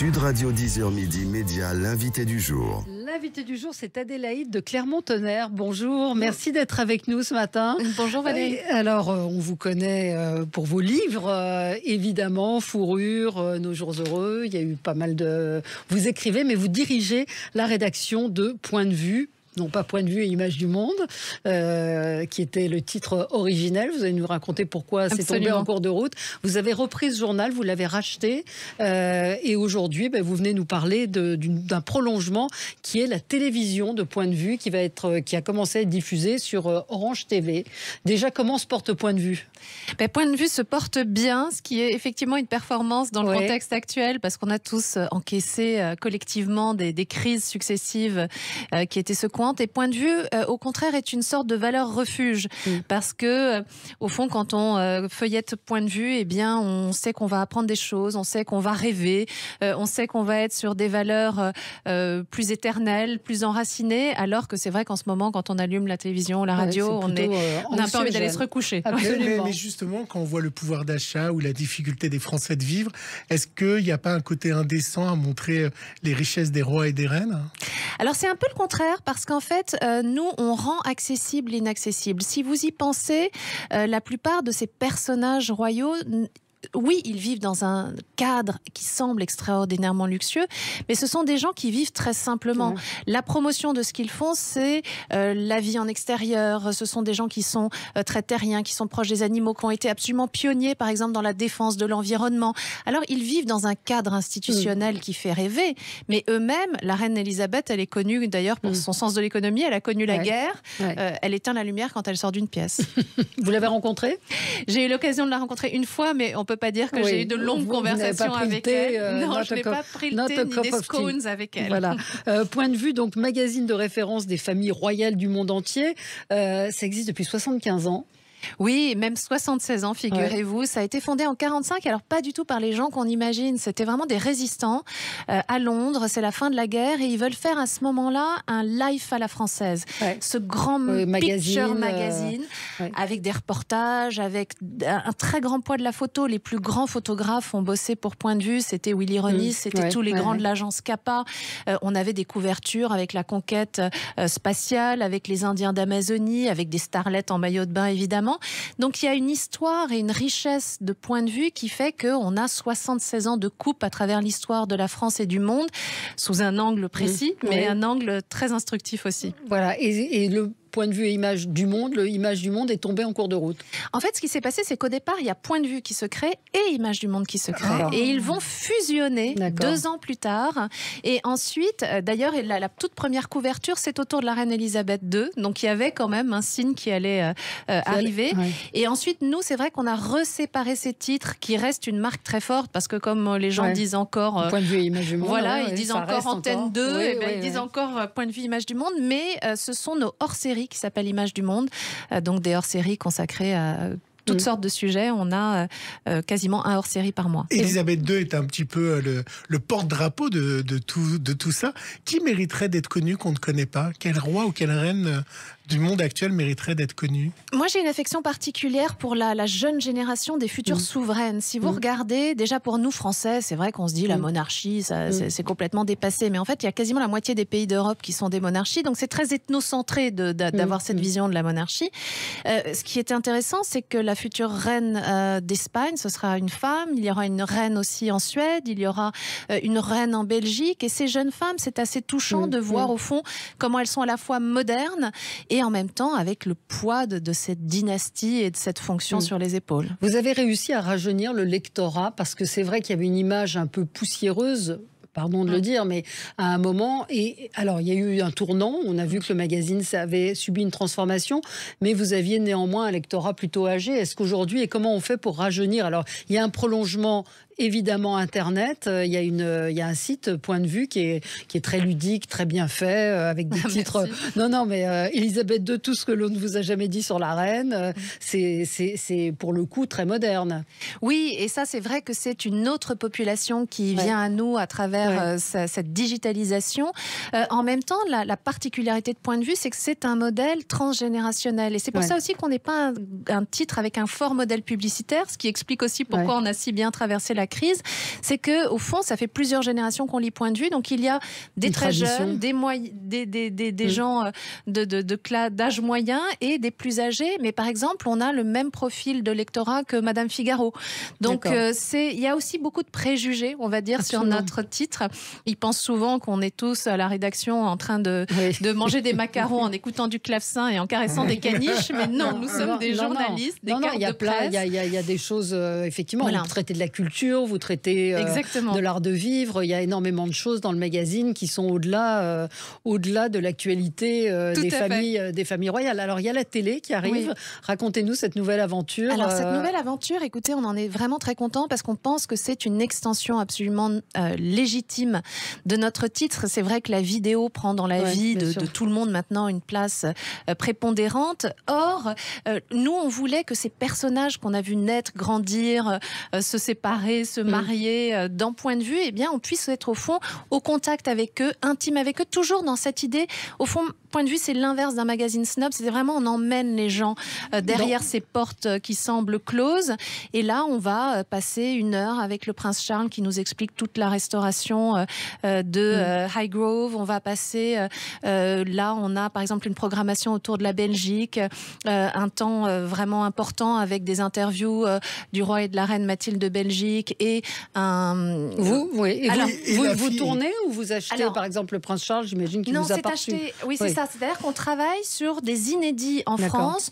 Sud Radio 10h midi, Média, l'invité du jour. L'invité du jour, c'est Adélaïde de Clermont-Tonnerre. Bonjour, merci d'être avec nous ce matin. Bonjour Valérie. Alors, on vous connaît pour vos livres, évidemment, Fourrure, Nos jours heureux. Il y a eu pas mal de... Vous écrivez, mais vous dirigez la rédaction de Point de vue. Non pas Point de vue et Image du Monde, qui était le titre originel. Vous allez nous raconter pourquoi c'est tombé en cours de route. Vous avez repris ce journal, vous l'avez racheté, et aujourd'hui, vous venez nous parler d'un prolongement qui est la télévision de Point de vue, qui a commencé à être diffusée sur Orange TV. Déjà, comment se porte Point de vue ? Point de vue se porte bien, ce qui est effectivement une performance dans le contexte actuel, parce qu'on a tous encaissé collectivement des crises successives qui étaient secouantes. Et Point de vue, au contraire, est une sorte de valeur refuge. Parce que, au fond, quand on feuillette Point de vue, eh bien, on sait qu'on va apprendre des choses, on sait qu'on va rêver, on sait qu'on va être sur des valeurs plus éternelles, plus enracinées, alors que c'est vrai qu'en ce moment, quand on allume la télévision, la radio, on a un peu envie d'aller se recoucher. Mais justement, quand on voit le pouvoir d'achat ou la difficulté des Français de vivre, est-ce qu'il n'y a pas un côté indécent à montrer les richesses des rois et des reines ? Alors c'est un peu le contraire, parce qu'en fait, nous, on rend accessible l'inaccessible. Si vous y pensez, la plupart de ces personnages royaux... Oui, ils vivent dans un cadre qui semble extraordinairement luxueux, mais ce sont des gens qui vivent très simplement. La promotion de ce qu'ils font, c'est la vie en extérieur. Ce sont des gens qui sont très terriens, qui sont proches des animaux, qui ont été absolument pionniers, par exemple, dans la défense de l'environnement. Alors, ils vivent dans un cadre institutionnel qui fait rêver, mais eux-mêmes, la reine Elisabeth, elle est connue d'ailleurs pour son sens de l'économie, elle a connu la guerre, elle éteint la lumière quand elle sort d'une pièce. Vous l'avez rencontrée ? J'ai eu l'occasion de la rencontrer une fois, mais on peut pas dire que j'ai eu de longues conversations avec elle. Non, je n'ai pas pris le thé ni des scones avec elle. Voilà. Point de vue, donc magazine de référence des familles royales du monde entier. Ça existe depuis 75 ans. Oui, même 76 ans, figurez-vous. Ça a été fondé en 45, alors pas du tout par les gens qu'on imagine. C'était vraiment des résistants à Londres. C'est la fin de la guerre et ils veulent faire à ce moment-là un Life à la française. Ce grand picture magazine avec des reportages, avec un très grand poids de la photo. Les plus grands photographes ont bossé pour Point de vue. C'était Willy Ronis, c'était tous les grands de l'agence Capa. On avait des couvertures avec la conquête spatiale, avec les Indiens d'Amazonie, avec des starlettes en maillot de bain, évidemment. Donc il y a une histoire et une richesse de point de vue qui fait qu'on a 76 ans de coupe à travers l'histoire de la France et du monde, sous un angle précis, mais un angle très instructif aussi. Voilà, et le Point de vue et Image du Monde, Image du Monde est tombé en cours de route. En fait, ce qui s'est passé, c'est qu'au départ, il y a Point de vue qui se crée et Image du Monde qui se crée. Et ils vont fusionner 2 ans plus tard. Et ensuite, d'ailleurs, la toute première couverture, c'est autour de la reine Elisabeth II. Donc, il y avait quand même un signe qui allait arriver. Et ensuite, nous, c'est vrai qu'on a reséparé ces titres qui restent une marque très forte parce que comme les gens disent encore... Point de vue et Image du Monde. Voilà, ils disent encore Antenne 2, ils disent encore Point de vue, Image du Monde. Mais ce sont nos hors-séries qui s'appelle Image du Monde, donc des hors-séries consacrées à toutes sortes de sujets. On a quasiment un hors-série par mois. Elisabeth II est un petit peu le porte-drapeau de tout ça. Qui mériterait d'être connu qu'on ne connaît pas ? Quel roi ou quelle reine du monde actuel mériterait d'être connu ? Moi, j'ai une affection particulière pour la jeune génération des futures souveraines. Si vous regardez, déjà pour nous Français, c'est vrai qu'on se dit la monarchie, c'est complètement dépassé. Mais en fait, il y a quasiment la moitié des pays d'Europe qui sont des monarchies. Donc, c'est très ethnocentré d'avoir cette vision de la monarchie. Ce qui est intéressant, c'est que la future reine d'Espagne, ce sera une femme. Il y aura une reine aussi en Suède. Il y aura une reine en Belgique. Et ces jeunes femmes, c'est assez touchant de voir au fond comment elles sont à la fois modernes et en même temps avec le poids de cette dynastie et de cette fonction sur les épaules. Vous avez réussi à rajeunir le lectorat parce que c'est vrai qu'il y avait une image un peu poussiéreuse, pardon de le dire, mais à un moment, et alors il y a eu un tournant, on a vu que le magazine ça avait subi une transformation, mais vous aviez néanmoins un lectorat plutôt âgé. Est-ce qu'aujourd'hui, et comment on fait pour rajeunir ? Alors, il y a un prolongement évidemment Internet, il y a un site Point de vue qui est très ludique, très bien fait, avec des titres. Non, mais Elisabeth II, tout ce que l'on ne vous a jamais dit sur la reine, c'est pour le coup très moderne. Oui, et ça c'est vrai que c'est une autre population qui vient à nous à travers cette digitalisation. En même temps, la particularité de Point de vue, c'est que c'est un modèle transgénérationnel. Et c'est pour ça aussi qu'on n'est pas un titre avec un fort modèle publicitaire, ce qui explique aussi pourquoi on a si bien traversé la la crise, c'est que au fond, ça fait plusieurs générations qu'on lit Point de vue. Donc il y a des très jeunes, des gens d'âge moyen et des plus âgés. Mais par exemple, on a le même profil de lectorat que Madame Figaro. Donc il y a aussi beaucoup de préjugés, on va dire, sur notre titre. Ils pensent souvent qu'on est tous à la rédaction en train de manger des macarons en écoutant du clavecin et en caressant des caniches. Mais non, nous sommes des journalistes, des cartes de presse. Il y a des choses, effectivement, vous traitez de la culture, vous traitez de l'art de vivre. Il y a énormément de choses dans le magazine qui sont au-delà de l'actualité des familles royales. Alors, il y a la télé qui arrive. Oui. Racontez-nous cette nouvelle aventure. Alors, cette nouvelle aventure, écoutez, on en est vraiment très content parce qu'on pense que c'est une extension absolument légitime de notre titre. C'est vrai que la vidéo prend dans la vie de tout le monde maintenant une place prépondérante. Or, nous, on voulait que ces personnages qu'on a vus naître, grandir, se séparer, se marier d'un point de vue, eh bien, on puisse être au fond au contact avec eux, intime avec eux, toujours dans cette idée. Au fond, Point de vue, c'est l'inverse d'un magazine snob. C'est vraiment, on emmène les gens derrière ces portes qui semblent closes. Et là, on va passer 1 heure avec le prince Charles qui nous explique toute la restauration de Highgrove. On va passer, là, on a par exemple une programmation autour de la Belgique, un temps vraiment important avec des interviews du roi et de la reine Mathilde de Belgique et un... Vous tournez ou vous achetez par exemple le prince Charles, j'imagine qu'il vous a pas reçu. Oui, c'est ça. C'est-à-dire qu'on travaille sur des inédits en France.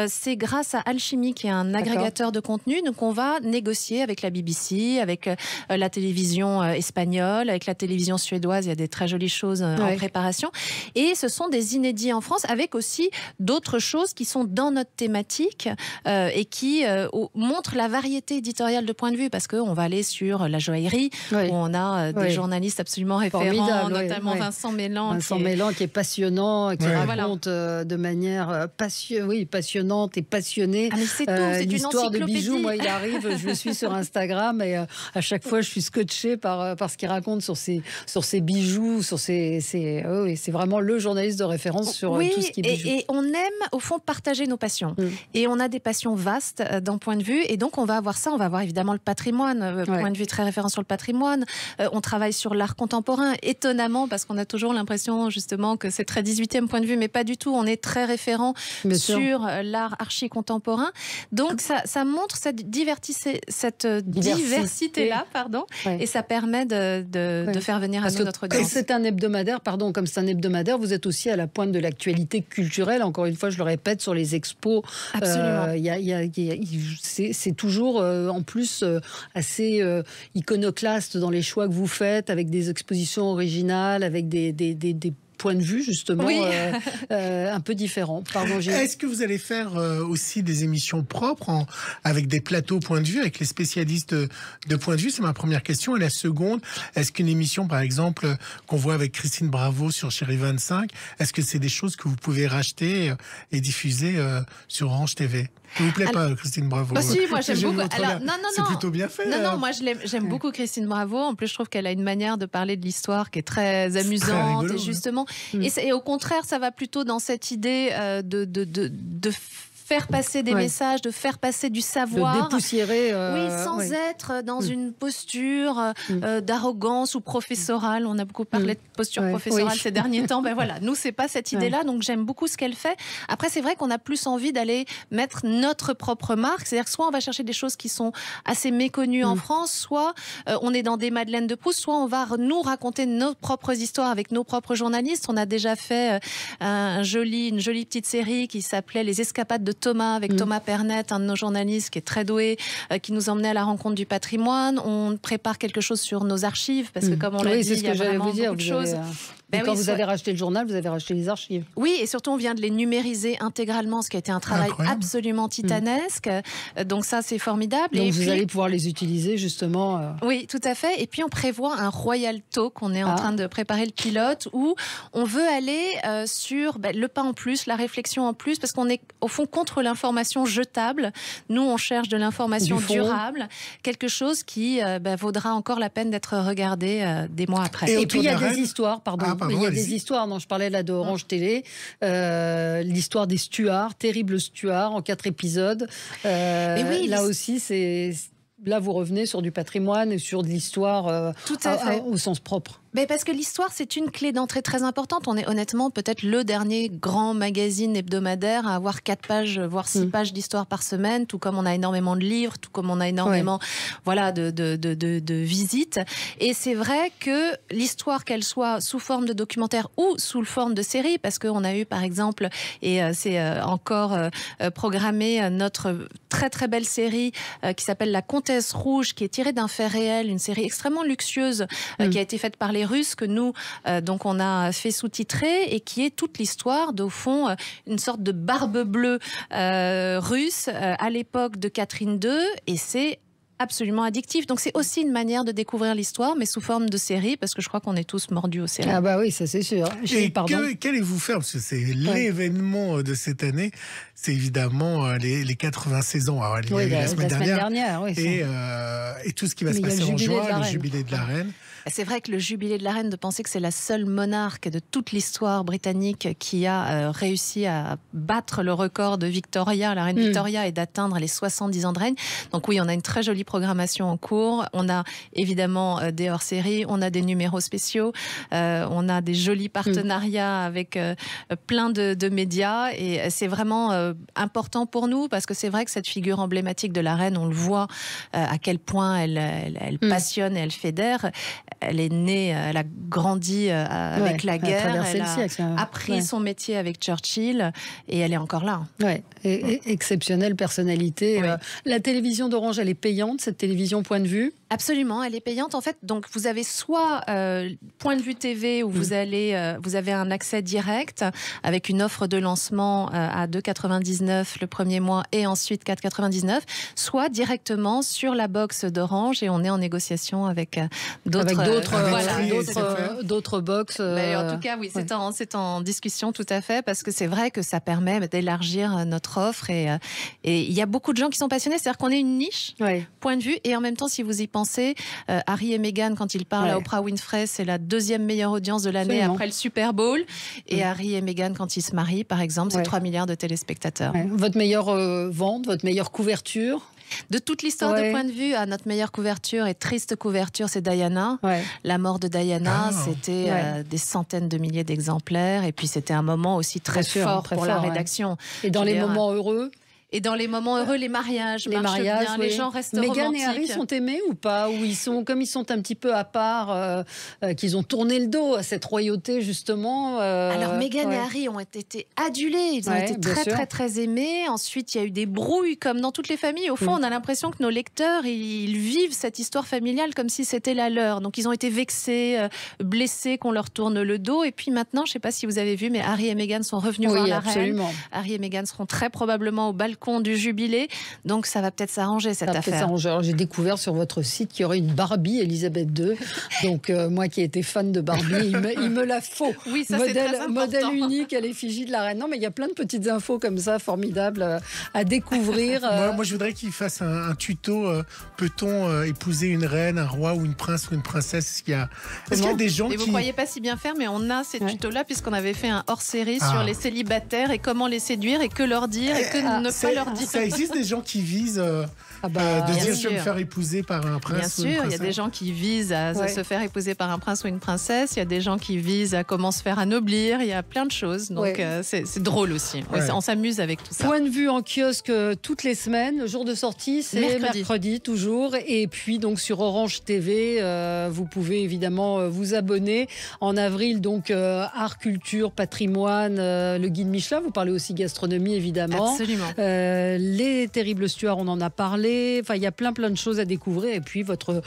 C'est grâce à Alchemy, qui est un agrégateur de contenu. Donc, on va négocier avec la BBC, avec la télévision espagnole, avec la télévision suédoise. Il y a des très jolies choses en préparation. Et ce sont des inédits en France, avec aussi d'autres choses qui sont dans notre thématique et qui montrent la variété éditoriale de Point de vue. Parce qu'on va aller sur la joaillerie, où on a des journalistes absolument référents, notamment Vincent Mélan. Mélan qui est passionnant, qui raconte de manière passionnante et passionnée l'histoire de bijoux. Moi, il arrive, je le suis sur Instagram et à chaque fois, je suis scotchée par ce qu'il raconte sur ses bijoux, c'est vraiment le journaliste de référence sur tout ce qui est bijoux. Et on aime, au fond, partager nos passions. Et on a des passions vastes dans Point de vue, et donc on va avoir ça, on va avoir évidemment le patrimoine, Point de vue très référent sur le patrimoine. On travaille sur l'art contemporain, étonnamment, parce qu'on a toujours l'impression, justement, que c'est très 18e Point de vue, mais pas du tout. On est très référent sur l'art archi-contemporain. Donc, ça montre cette diversité-là, et ça permet de faire venir à notre audience. C'est un hebdomadaire, comme c'est un hebdomadaire, vous êtes aussi à la pointe de l'actualité culturelle. Encore une fois, je le répète, sur les expos. Absolument. C'est toujours, en plus, assez iconoclaste dans les choix que vous faites, avec des expositions originales, avec des point de vue justement un peu différent. Est-ce que vous allez faire aussi des émissions propres avec des plateaux point de vue, avec les spécialistes de point de vue? C'est ma première question. Et la seconde, est-ce qu'une émission par exemple qu'on voit avec Christine Bravo sur Chérie 25, est-ce que c'est des choses que vous pouvez racheter et diffuser sur Orange TV? Ça vous plaît pas, Christine Bravo? Si, moi j'aime beaucoup. C'est plutôt bien fait. Non, moi j'aime beaucoup Christine Bravo. En plus, je trouve qu'elle a une manière de parler de l'histoire qui est très amusante. Très rigolo, et justement, et au contraire, ça va plutôt dans cette idée de faire passer des messages, de faire passer du savoir. De dépoussiérer. Sans être dans une posture d'arrogance ou professorale. On a beaucoup parlé de posture professorale ces derniers temps. Ben voilà, nous, c'est pas cette idée-là. Donc, j'aime beaucoup ce qu'elle fait. Après, c'est vrai qu'on a plus envie d'aller mettre notre propre marque. C'est-à-dire que soit on va chercher des choses qui sont assez méconnues en France, soit on est dans des Madeleines de Proust, soit on va nous raconter nos propres histoires avec nos propres journalistes. On a déjà fait une jolie petite série qui s'appelait Les Escapades de Thomas, avec Thomas Pernet, un de nos journalistes qui est très doué, qui nous emmenait à la rencontre du patrimoine. On prépare quelque chose sur nos archives, parce que comme on l'a dit, il y a vraiment beaucoup de choses. Quand vous avez racheté le journal, vous avez racheté les archives. Oui, et surtout, on vient de les numériser intégralement, ce qui a été un travail absolument titanesque. Donc ça, c'est formidable. Donc vous allez pouvoir les utiliser, justement. Oui, tout à fait. Et puis, on prévoit un Royal Talk. On est en train de préparer le pilote, où on veut aller sur le pas en plus, la réflexion en plus, parce qu'on est, au fond, contre l'information jetable. Nous, on cherche de l'information durable, quelque chose qui vaudra encore la peine d'être regardé des mois après. Et puis, il y a des histoires, il y a des histoires, je parlais là d'Orange Télé, l'histoire des Stuarts, terribles Stuarts, en 4 épisodes. Là aussi, là, vous revenez sur du patrimoine et sur de l'histoire Tout à fait. au sens propre. Mais parce que l'histoire, c'est une clé d'entrée très importante. On est honnêtement peut-être le dernier grand magazine hebdomadaire à avoir 4 pages, voire 6 pages d'histoire par semaine, tout comme on a énormément de livres, tout comme on a énormément de visites. Et c'est vrai que l'histoire, qu'elle soit sous forme de documentaire ou sous forme de série, parce qu'on a eu par exemple, et c'est encore programmé, notre très très belle série qui s'appelle La Comtesse Rouge, qui est tirée d'un fait réel, une série extrêmement luxueuse qui a été faite par les Russes, que nous, donc on a fait sous-titrer, et qui est toute l'histoire d'au fond une sorte de barbe bleue russe à l'époque de Catherine II, et c'est absolument addictif. Donc c'est aussi une manière de découvrir l'histoire, mais sous forme de série, parce que je crois qu'on est tous mordus aux séries. Ah bah oui, ça c'est sûr. Et qu'allez-vous faire, parce que c'est l'événement de cette année, c'est évidemment les 96 ans. Alors, il y a eu la semaine dernière oui, et tout ce qui va se passer en juin, le jubilé de la reine. C'est vrai que le jubilé de la reine, de penser que c'est la seule monarque de toute l'histoire britannique qui a réussi à battre le record de Victoria, la reine Victoria, et d'atteindre les 70 ans de règne. Donc oui, on a une très jolie programmation en cours. On a évidemment des hors-séries, on a des numéros spéciaux, on a des jolis partenariats avec plein de médias, et c'est vraiment important pour nous, parce que c'est vrai que cette figure emblématique de la reine, on le voit à quel point elle passionne et elle fédère. Elle est née, elle a grandi avec la guerre, elle a appris son métier avec Churchill, et elle est encore là. Ouais. Exceptionnelle personnalité. Oui. La télévision d'Orange, elle est payante, cette télévision Point de Vue? Absolument, elle est payante. En fait, donc vous avez soit Point de Vue TV, où vous avez un accès direct avec une offre de lancement à 2,99 le premier mois et ensuite 4,99, soit directement sur la box d'Orange, et on est en négociation avec d'autres box. Mais en tout cas, oui, c'est en discussion, tout à fait, parce que c'est vrai que ça permet d'élargir notre offre, et il y a beaucoup de gens qui sont passionnés. C'est-à-dire qu'on est une niche, Point de Vue, et en même temps, si vous y pensez, Harry et Meghan, quand ils parlent à Oprah Winfrey, c'est la 2e meilleure audience de l'année après le Super Bowl. Et Harry et Meghan, quand ils se marient, par exemple, c'est 3 milliards de téléspectateurs. Votre meilleure vente, votre meilleure couverture? De toute l'histoire de Point de Vue, à notre meilleure couverture et triste couverture, c'est Diana. La mort de Diana, c'était des centaines de milliers d'exemplaires. Et puis c'était un moment aussi très fort pour la rédaction. Et dans les moments heureux? Et dans les moments heureux, les mariages marchent bien, les gens restent romantiques. Meghan et Harry sont aimés ou pas? Ou comme ils sont un petit peu à part, qu'ils ont tourné le dos à cette royauté, justement Alors, Meghan et Harry ont été adulés. Ils ont été très, très aimés. Ensuite, il y a eu des brouilles, comme dans toutes les familles. Au fond, on a l'impression que nos lecteurs, ils vivent cette histoire familiale comme si c'était la leur. Donc, ils ont été vexés, blessés qu'on leur tourne le dos. Et puis maintenant, je ne sais pas si vous avez vu, mais Harry et Meghan sont revenus voir la reine. Harry et Meghan seront très probablement au balcon du jubilé, donc ça va peut-être s'arranger cette affaire. Alors, j'ai découvert sur votre site qu'il y aurait une Barbie Elisabeth II, donc moi qui étais fan de Barbie, il me la faut. Oui, ça c'est très important. Modèle unique à l'effigie de la reine. Non, mais il y a plein de petites infos comme ça formidables à découvrir. Moi je voudrais qu'il fasse un tuto. Peut-on épouser une reine, un roi ou une prince ou une princesse? Est-ce qu'il y a des gens qui... Vous ne croyez pas si bien faire, mais on a ces tutos-là, puisqu'on avait fait un hors-série sur les célibataires et comment les séduire et que leur dire et que ne pas leur dire. Ça existe des gens qui visent de dire je vais me faire épouser par un prince ou une princesse. Bien sûr, il y a des gens qui visent à se faire épouser par un prince ou une princesse. Il y a des gens qui visent à comment se faire anoblir. Il y a plein de choses. Donc c'est drôle aussi. On s'amuse avec tout ça. Point de Vue en kiosque toutes les semaines. Le jour de sortie, c'est mercredi toujours. Et puis donc sur Orange TV, vous pouvez évidemment vous abonner. En avril, donc art, culture, patrimoine, le guide Michelin. Vous parlez aussi gastronomie, évidemment. Absolument. Les Terribles Stuarts, on en a parlé. Enfin, il y a plein de choses à découvrir. Et puis votre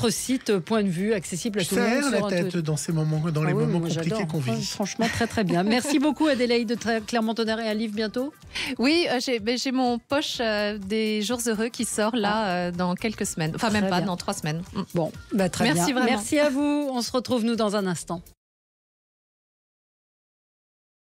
site Point de Vue, accessible à tout le monde. Ça aère la tête dans ces moments, les moments compliqués qu'on vit. Franchement, très très bien. Merci beaucoup Adélaïde de Clermont-Tonnerre, et un livre bientôt. Oui, j'ai mon poche des jours heureux qui sort là dans quelques semaines. Enfin, même pas, dans 3 semaines. Bon, très bien. Merci vraiment. Merci à vous. On se retrouve nous dans un instant.